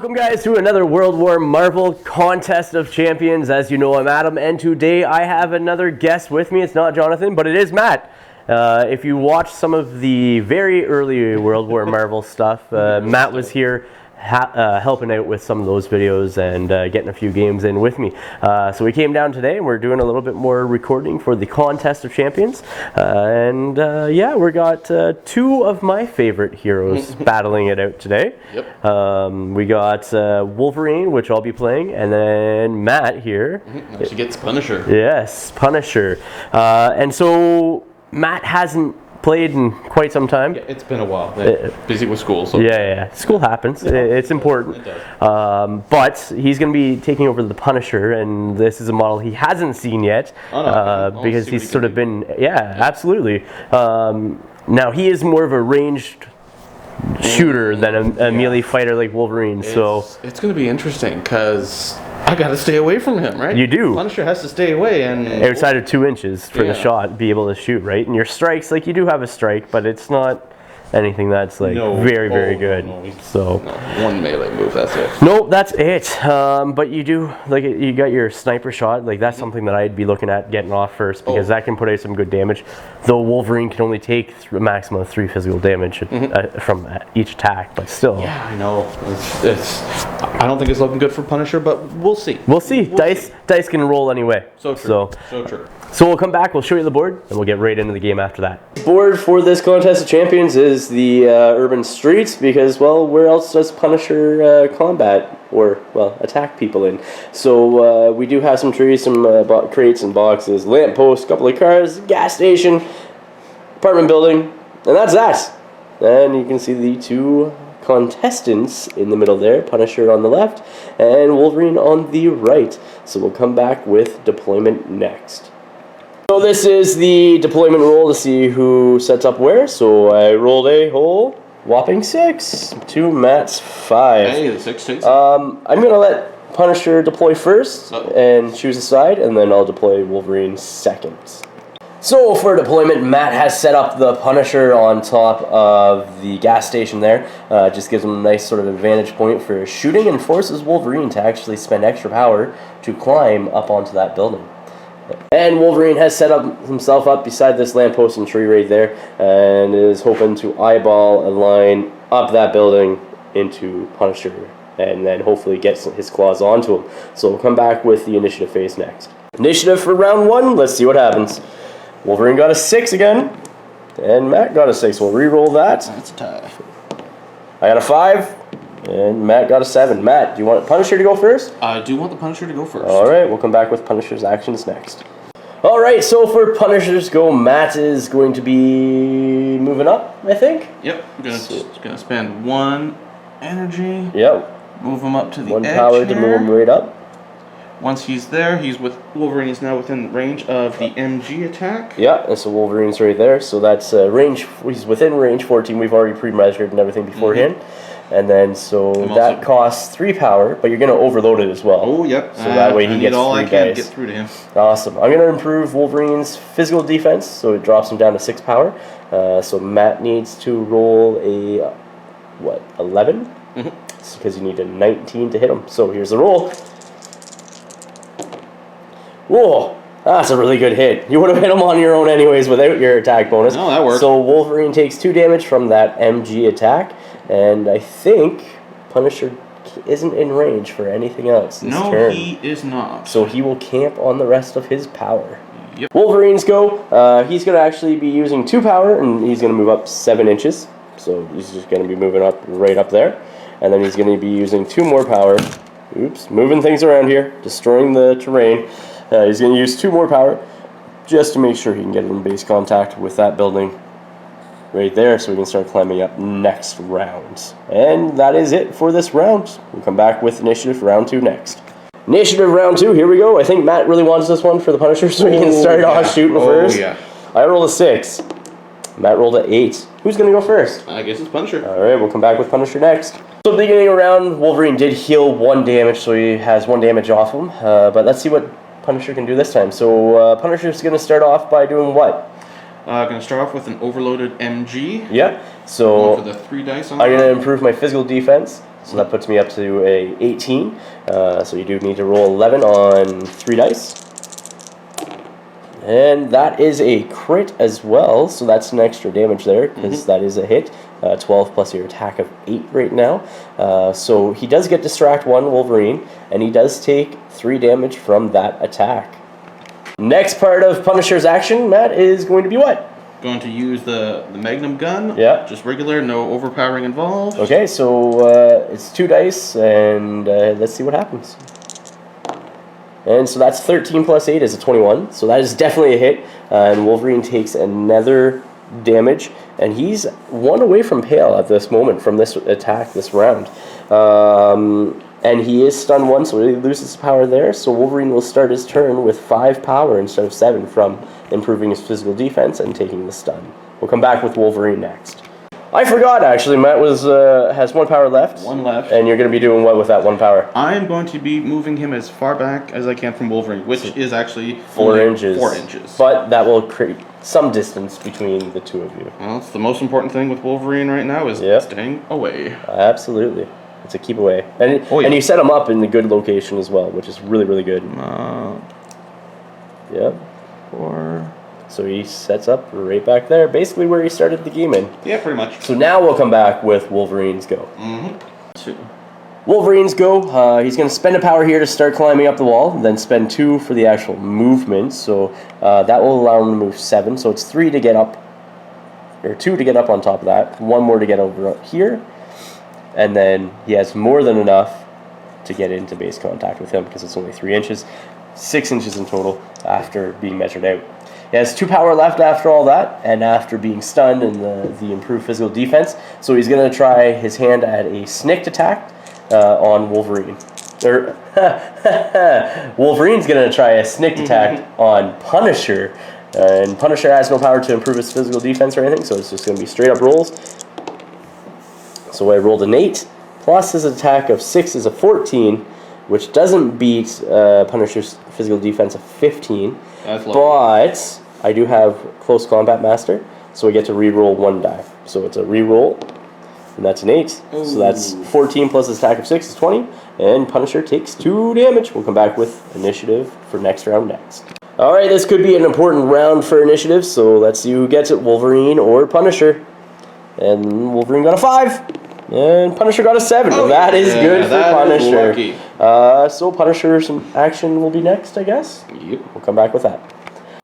Welcome guys to another World War Marvel Contest of Champions. As you know, I'm Adam, and today I have another guest with me. It's not Jonathan, but it is Matt. If you watch some of the very early World War Marvel stuff, Matt was here helping out with some of those videos and getting a few games in with me. So we came down today and we're doing a little bit more recording for the Contest of Champions. Yeah, we got two of my favorite heroes battling it out today. Yep. We got Wolverine, which I'll be playing, and then Matt here. She gets Punisher. Yes, Punisher. And so Matt hasn't played in quite some time. Yeah, it's been a while. Busy with school. So. Yeah. School happens. It's important. It does. But he's going to be taking over the Punisher, and this is a model he hasn't seen yet because he's sort of been... Yeah, absolutely. Now, he is more of a ranged shooter than a melee fighter like Wolverine. It's going to be interesting because I got to stay away from him, right? You do. Punisher has to stay away and outside of 2 inches for the shot, be able to shoot, right? And your strikes, like, you do have a strike, but it's not anything that's like very good. One melee move, that's it. Nope, that's it. But you do, like, you got your sniper shot. Like, that's something that I'd be looking at getting off first because that can put out some good damage. Though Wolverine can only take a maximum of 3 physical damage from each attack, but still. Yeah, I know. I don't think it's looking good for Punisher, but we'll see. We'll see. Dice can roll anyway. So true. So true. So we'll come back, we'll show you the board, and we'll get right into the game after that. The board for this Contest of Champions is the urban streets because, well, where else does Punisher combat or, well, attack people in? So we do have some trees, some crates and boxes, lampposts, couple of cars, gas station, apartment building, and that's that. And you can see the two contestants in the middle there, Punisher on the left and Wolverine on the right. So we'll come back with deployment next. So this is the deployment roll to see who sets up where. So I rolled a whole whopping 6 to Matt's 5. Hey, the 6 takes. I'm gonna let Punisher deploy first and choose a side, and then I'll deploy Wolverine second. So for deployment, Matt has set up the Punisher on top of the gas station there. Just gives him a nice sort of advantage point for shooting and forces Wolverine to actually spend extra power to climb up onto that building. And Wolverine has set himself up beside this lamppost and tree right there and is hoping to eyeball a line up that building into Punisher and then hopefully get his claws onto him. So we'll come back with the initiative phase next. Initiative for round 1, let's see what happens. Wolverine got a 6 again, and Matt got a 6. We'll re-roll that. That's a tie. I got a 5. And Matt got a 7. Matt, do you want Punisher to go first? I do want the Punisher to go first. Alright, we'll come back with Punisher's actions next. Alright, so for Punisher's go, Matt is going to be moving up, I think? Yep, gonna spend 1 energy. Yep. Move him up to the 1 edge power to move him right up. Once he's there, Wolverine is now within range of the MG attack. Yeah, and so Wolverine's right there. So that's range, he's within range 14. We've already pre-measured and everything beforehand. And then, so that costs 3 power, but you're going to overload it as well. Oh, yep. So that way he gets 3 all I can dice. Get through to him. Awesome. I'm going to improve Wolverine's physical defense, so it drops him down to 6 power. So Matt needs to roll a, 11? Mm-hmm. Because you need a 19 to hit him. So here's the roll. Whoa. That's a really good hit. You would have hit him on your own anyways without your attack bonus. No, that worked. So Wolverine takes 2 damage from that MG attack. And I think Punisher isn't in range for anything else this turn. No, he is not. So he will camp on the rest of his power. Yep. Wolverine's go. He's going to actually be using 2 power, and he's going to move up 7 inches. So he's just going to be moving up right up there. And then he's going to be using 2 more power. Oops, moving things around here, destroying the terrain. He's going to use 2 more power just to make sure he can get in base contact with that building right there, so we can start climbing up next round. And that is it for this round. We'll come back with initiative round 2 next. Initiative round 2, here we go. I think Matt really wants this one for the Punisher, so we can start off shooting first. Yeah. I rolled a 6. Matt rolled an 8. Who's going to go first? I guess it's Punisher. Alright, we'll come back with Punisher next. So beginning of round, Wolverine did heal 1 damage, so he has 1 damage off him. But let's see what Punisher can do this time. So Punisher's going to start off by doing what? Going to start off with an overloaded MG. Yeah. So for the 3 dice on I'm going to improve my physical defense. So that puts me up to a 18. So you do need to roll 11 on 3 dice. And that is a crit as well, so that's an extra damage there, because that is a hit. 12 plus your attack of 8 right now. So he does get Distract 1, Wolverine, and he does take 3 damage from that attack. Next part of Punisher's action, Matt, is going to be what? Going to use the Magnum gun. Yeah. Just regular, no overpowering involved. Okay, so it's 2 dice, and let's see what happens. And so that's 13 plus 8 is a 21. So that is definitely a hit. And Wolverine takes another damage. And he's 1 away from Pale at this moment from this attack, this round. And he is stunned 1, so he loses power there. So Wolverine will start his turn with 5 power instead of 7 from improving his physical defense and taking the stun. We'll come back with Wolverine next. I forgot, actually. Matt has 1 power left. 1 left. And you're going to be doing what with that 1 power? I am going to be moving him as far back as I can from Wolverine, which is actually 4 inches. 4 inches. But that will create some distance between the two of you. Well, it's the most important thing with Wolverine right now is staying away. Absolutely. It's a keep away. And, and you set him up in the good location as well, which is really, really good. Yep. 4... So he sets up right back there, basically where he started the game in. Yeah, pretty much. So now we'll come back with Wolverine's go. 2. Wolverine's go. He's going to spend a power here to start climbing up the wall, then spend 2 for the actual movement. So that will allow him to move 7. So it's 3 to get up, or 2 to get up on top of that. 1 more to get over here. And then he has more than enough to get into base contact with him because it's only 3 inches. 6 inches in total after being measured out. He has 2 power left after all that, and after being stunned and the improved physical defense. So he's going to try his hand at a snicked attack on Wolverine. Wolverine's going to try a snicked attack on Punisher. And Punisher has no power to improve his physical defense or anything, so it's just going to be straight up rolls. So I rolled an 8, plus his attack of 6 is a 14, which doesn't beat Punisher's physical defense of 15. That's low. But I do have Close Combat Master, so I get to re-roll 1 die. So it's a re-roll, and that's an 8. Ooh. So that's 14 plus his attack of 6 is 20, and Punisher takes 2 damage. We'll come back with initiative for next round next. Alright, this could be an important round for initiative, so let's see who gets it, Wolverine or Punisher. And Wolverine got a 5. And Punisher got a 7. Oh, that is good for Punisher. So Punisher's action will be next, I guess? Yep. We'll come back with that.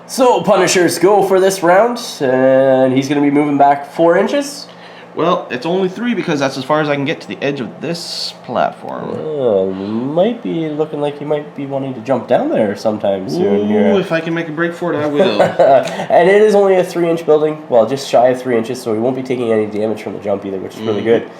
So Punisher's go for this round, and he's going to be moving back 4 inches. Well, it's only 3 because that's as far as I can get to the edge of this platform. Might be looking like you might be wanting to jump down there sometime soon. Ooh, if I can make a break for it, I will. And it is only a 3-inch building. Well, just shy of 3 inches, so he won't be taking any damage from the jump either, which is really good.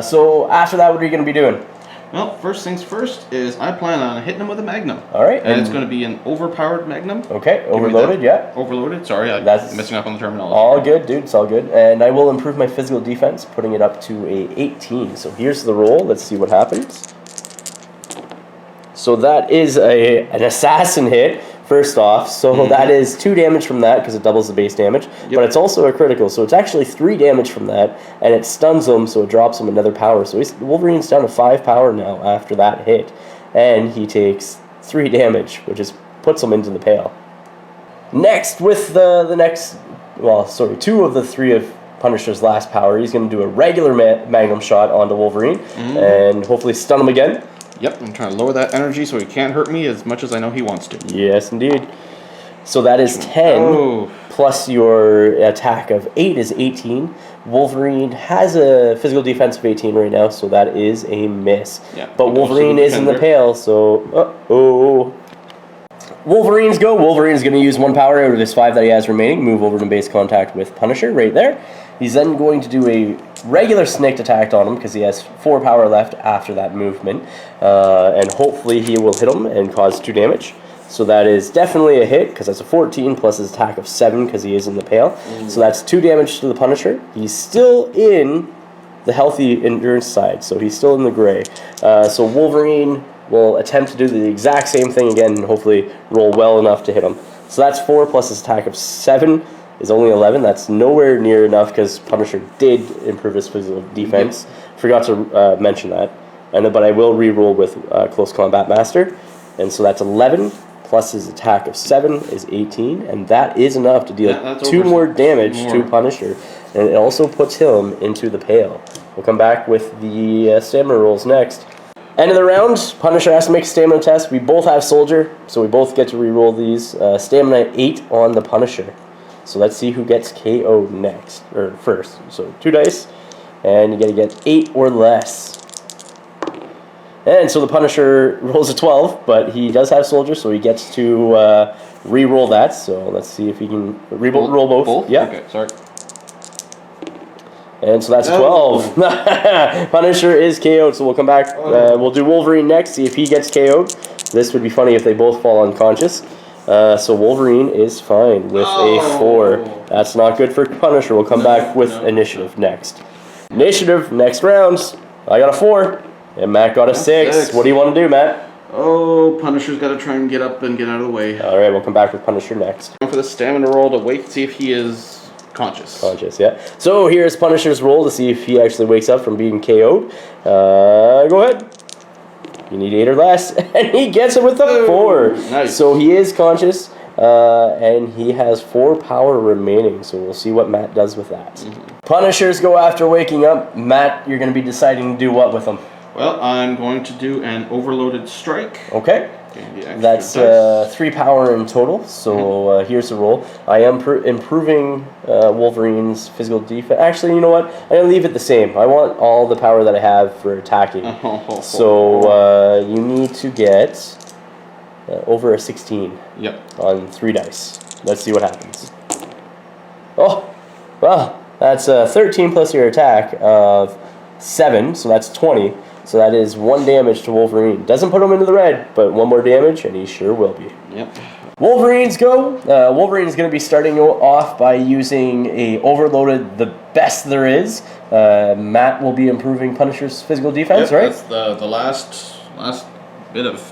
So after that, what are you going to be doing? Well, first things first is I plan on hitting him with a Magnum. All right. And it's going to be an overpowered Magnum. Okay, overloaded, yeah. Overloaded, sorry, I'm messing up on the terminology. All good, dude, it's all good. And I will improve my physical defense, putting it up to a 18. So here's the roll, let's see what happens. So that is an assassin hit, first off. So that is 2 damage from that, because it doubles the base damage. Yep. But it's also a critical, so it's actually 3 damage from that, and it stuns him, so it drops him another power. So Wolverine's down to 5 power now after that hit. And he takes 3 damage, which puts him into the pale. Next, with the next, 2 of the 3 of Punisher's last power, he's going to do a regular Magnum shot onto Wolverine, and hopefully stun him again. Yep, I'm trying to lower that energy so he can't hurt me as much as I know he wants to. Yes, indeed. So that is 10, plus your attack of 8 is 18. Wolverine has a physical defense of 18 right now, so that is a miss. Yeah, but Wolverine is in the pale, so... Wolverine's go. Wolverine's going to use 1 power out of his 5 that he has remaining, move over to base contact with Punisher right there. He's then going to do a regular snicked attack on him because he has 4 power left after that movement. And hopefully he will hit him and cause 2 damage. So that is definitely a hit because that's a 14 plus his attack of 7 because he is in the pale. So that's 2 damage to the Punisher. He's still in the healthy endurance side, so he's still in the gray. So Wolverine will attempt to do the exact same thing again and hopefully roll well enough to hit him. So that's 4 plus his attack of 7 is only 11. That's nowhere near enough because Punisher did improve his physical defense. Forgot to mention that. but I will reroll with Close Combat Master. And so that's 11, plus his attack of 7 is 18, and that is enough to deal 2 more damage to Punisher. And it also puts him into the pale. We'll come back with the stamina rolls next. End of the round, Punisher has to make a stamina test. We both have Soldier, so we both get to reroll these. Stamina 8 on the Punisher. So let's see who gets KO'd next, or first. So 2 dice, and you gotta get 8 or less. And so the Punisher rolls a 12, but he does have Soldier, so he gets to re-roll that. So let's see if he can roll both. Yeah. Okay, sorry. And so that's 12. Punisher is KO'd, so we'll come back. We'll do Wolverine next, see if he gets KO'd. This would be funny if they both fall unconscious. So Wolverine is fine with a 4. That's not good for Punisher. We'll come back with Initiative next. Initiative, next round. I got a 4. And Matt got a 6. What do you want to do, Matt? Oh, Punisher's got to try and get up and get out of the way. All right, we'll come back with Punisher next. For the stamina roll to wait and see if he is conscious. Conscious, yeah. So here's Punisher's roll to see if he actually wakes up from being KO'd. Go ahead. You need 8 or less, and he gets it with a 4. Nice. So he is conscious, and he has 4 power remaining. So we'll see what Matt does with that. Punishers go after waking up. Matt, you're going to be deciding to do what with them? Well, I'm going to do an overloaded strike. Okay. That's 3 power in total, so here's the roll. I am improving Wolverine's physical defense. Actually, you know what? I'm going to leave it the same. I want all the power that I have for attacking. So you need to get over a 16 on 3 dice. Let's see what happens. Oh, well, that's 13 plus your attack of 7, so that's 20. So that is 1 damage to Wolverine. Doesn't put him into the red, but 1 more damage, and he sure will be. Yep. Wolverine's go. Wolverine's going to be starting off by using a overloaded, the best there is. Matt will be improving Punisher's physical defense, right? That's the last bit of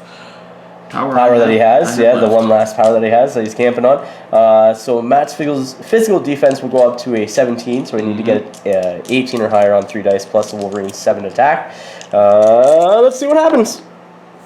power that he has. Yeah, the one last power that he has that he's camping on. So Matt's physical defense will go up to a 17, so we need to get 18 or higher on 3 dice plus the Wolverine's 7 attack. Let's see what happens.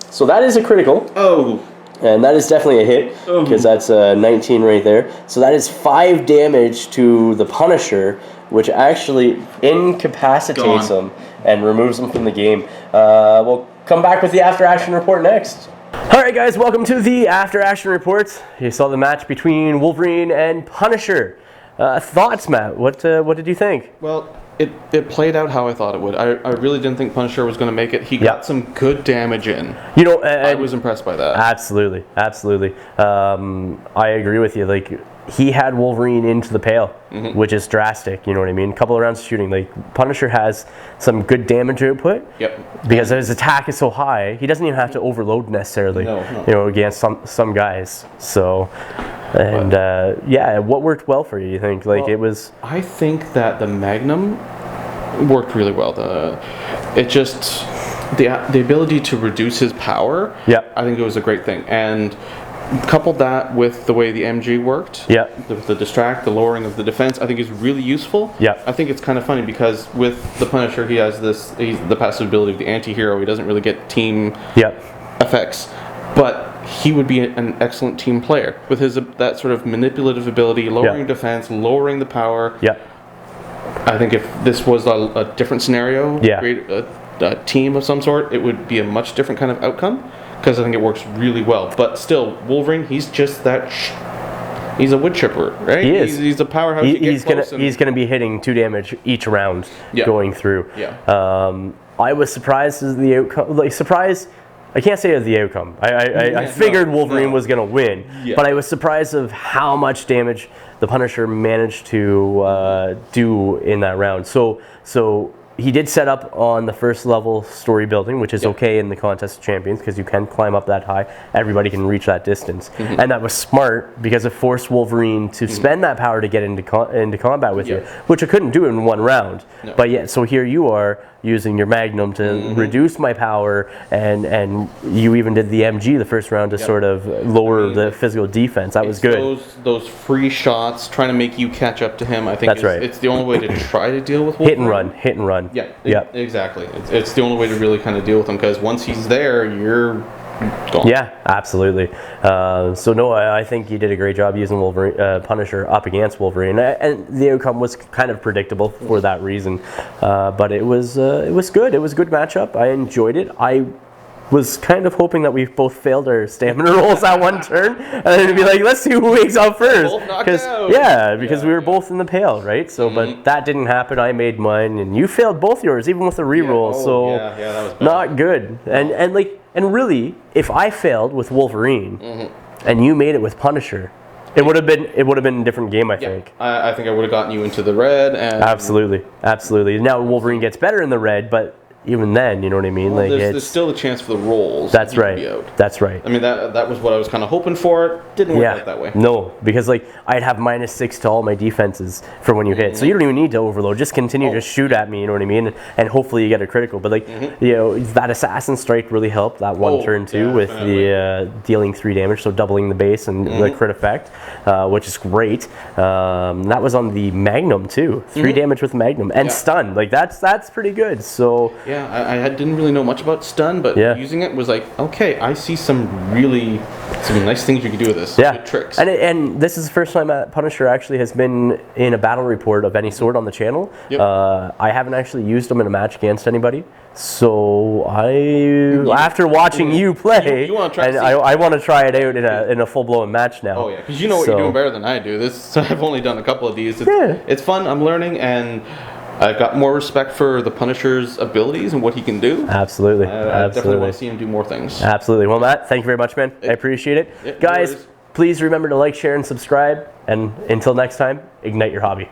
So that is a critical. Oh. And that is definitely a hit, because that's 19 right there. So that is 5 damage to the Punisher, which actually incapacitates him and removes him from the game. We'll come back with the after action report next. Alright guys, welcome to the after action report. You saw the match between Wolverine and Punisher. Thoughts, Matt? What did you think? Well, it played out how I thought it would. I really didn't think Punisher was going to make it. He got some good damage in. You know, I was impressed by that. Absolutely. I agree with you. Like, he had Wolverine into the pale, which is drastic. You know what I mean? A couple of rounds of shooting. Like, Punisher has some good damage output. Yep. Because his attack is so high, he doesn't even have to overload necessarily. No. You know, against some guys. So. And yeah, what worked well for you? You think it was? I think that the Magnum worked really well. It just the ability to reduce his power. Yeah, I think it was a great thing, and coupled that with the way the MG worked. Yeah, the distract, the lowering of the defense, I think is really useful. Yeah, I think it's kind of funny because with the Punisher, he has he's the passive ability of the anti-hero. He doesn't really get team effects, but he would be an excellent team player with his that sort of manipulative ability, lowering defense, lowering the power. Yeah. I think if this was a different scenario, a team of some sort, it would be a much different kind of outcome, because I think it works really well. But still, Wolverine, he's just that. He's a wood chipper, right? He is. He's a powerhouse. He's gonna be hitting 2 damage each round going through. Yeah. I was surprised as the outcome. I can't say as the outcome. I figured Wolverine was going to win, but I was surprised of how much damage the Punisher managed to do in that round. So he did set up on the first level story building, which is okay in the Contest of Champions, because you can climb up that high. Everybody can reach that distance. And that was smart, because it forced Wolverine to spend that power to get into combat with you, which I couldn't do in 1 round. No. But so here you are, using your Magnum to reduce my power, and you even did the MG the first round to sort of lower the physical defense. That was good. Those free shots trying to make you catch up to him. I think that's right. It's the only way to try to deal with Wolverine. Hit and run. Yeah, exactly. It's the only way to really kind of deal with him, because once he's there, you're gone. Yeah, absolutely. So no, I think you did a great job using Wolverine, Punisher up against Wolverine, and the outcome was kind of predictable for that reason. But it was good. It was a good matchup. I enjoyed it. I was kind of hoping that we both failed our stamina rolls at one turn, and then it'd be like, let's see who wakes up first. Because we were both in the pail, right? So, but that didn't happen. I made mine, and you failed both yours, even with the reroll. That was bad. Not good. And really, if I failed with Wolverine and you made it with Punisher, it would have been a different game, I think. I think I would have gotten you into the red. And Absolutely. Now Wolverine gets better in the red, but even then, you know what I mean? Well, there's still a chance for the rolls. That's right. That's right. I mean, that was what I was kind of hoping for. It didn't work out that way. No, because like I'd have -6 to all my defenses for when you hit, so you don't even need to overload. Just continue to shoot at me. You know what I mean? And hopefully you get a critical. But like you know, that assassin strike really helped that one turn too, with the dealing 3 damage, so doubling the base and the crit effect, which is great. That was on the Magnum too. 3 damage with Magnum and stun. Like that's pretty good. So. Yeah, I didn't really know much about stun, but using it was like, okay, I see some nice things you can do with this. Yeah, good tricks. And this is the first time that Punisher actually has been in a battle report of any sort on the channel. I haven't actually used him in a match against anybody, so after watching you play, I want to try it out in a full blown match now. Oh yeah, because you know what you're doing better than I do. I've only done a couple of these. It's fun. I'm learning, and I've got more respect for the Punisher's abilities and what he can do. Absolutely. I definitely want to see him do more things. Absolutely. Well, Matt, thank you very much, man. I appreciate it. Guys, please remember to like, share, and subscribe. And until next time, ignite your hobby.